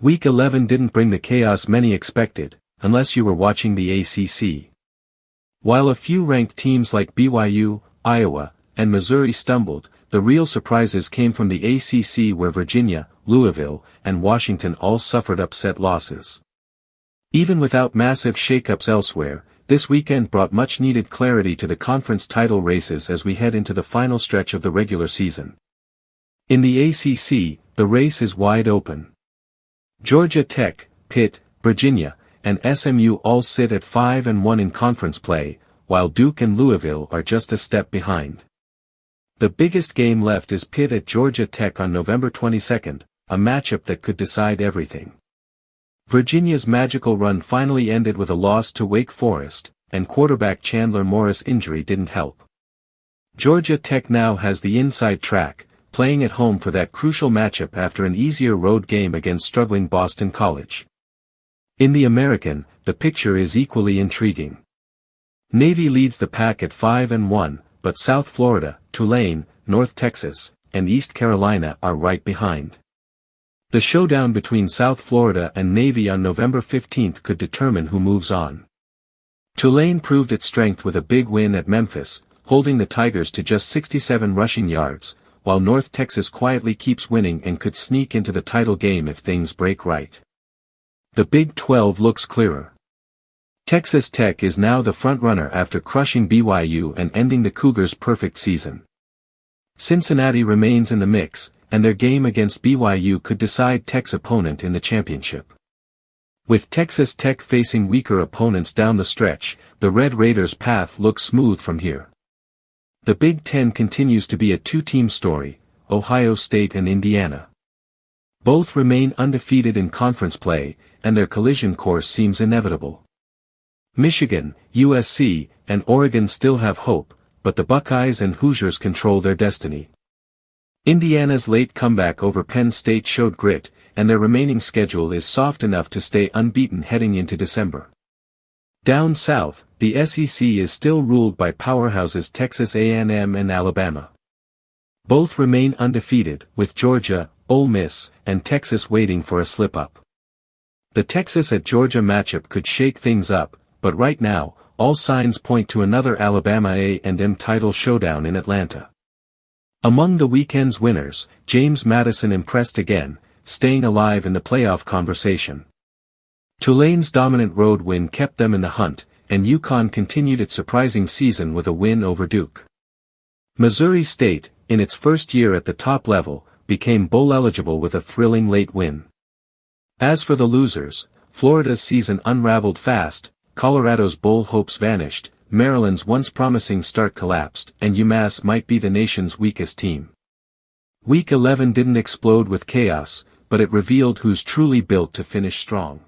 Week 11 didn't bring the chaos many expected, unless you were watching the ACC. While a few ranked teams like BYU, Iowa, and Missouri stumbled, the real surprises came from the ACC where Virginia, Louisville, and Washington all suffered upset losses. Even without massive shakeups elsewhere, this weekend brought much-needed clarity to the conference title races as we head into the final stretch of the regular season. In the ACC, the race is wide open. Georgia Tech, Pitt, Virginia, and SMU all sit at 5-1 in conference play, while Duke and Louisville are just a step behind. The biggest game left is Pitt at Georgia Tech on November 22, a matchup that could decide everything. Virginia's magical run finally ended with a loss to Wake Forest, and quarterback Chandler Morris' injury didn't help. Georgia Tech now has the inside track, playing at home for that crucial matchup after an easier road game against struggling Boston College. In the American, the picture is equally intriguing. Navy leads the pack at 5-1, but South Florida, Tulane, North Texas, and East Carolina are right behind. The showdown between South Florida and Navy on November 15 could determine who moves on. Tulane proved its strength with a big win at Memphis, holding the Tigers to just 67 rushing yards, while North Texas quietly keeps winning and could sneak into the title game if things break right. The Big 12 looks clearer. Texas Tech is now the frontrunner after crushing BYU and ending the Cougars' perfect season. Cincinnati remains in the mix, and their game against BYU could decide Tech's opponent in the championship. With Texas Tech facing weaker opponents down the stretch, the Red Raiders' path looks smooth from here. The Big Ten continues to be a two-team story, Ohio State and Indiana. Both remain undefeated in conference play, and their collision course seems inevitable. Michigan, USC, and Oregon still have hope, but the Buckeyes and Hoosiers control their destiny. Indiana's late comeback over Penn State showed grit, and their remaining schedule is soft enough to stay unbeaten heading into December. Down south, the SEC is still ruled by powerhouses Texas A&M and Alabama. Both remain undefeated, with Georgia, Ole Miss, and Texas waiting for a slip-up. The Texas at Georgia matchup could shake things up, but right now, all signs point to another Alabama A&M title showdown in Atlanta. Among the weekend's winners, James Madison impressed again, staying alive in the playoff conversation. Tulane's dominant road win kept them in the hunt, and UConn continued its surprising season with a win over Duke. Missouri State, in its first year at the top level, became bowl-eligible with a thrilling late win. As for the losers, Florida's season unraveled fast, Colorado's bowl hopes vanished, Maryland's once promising start collapsed, and UMass might be the nation's weakest team. Week 11 didn't explode with chaos, but it revealed who's truly built to finish strong.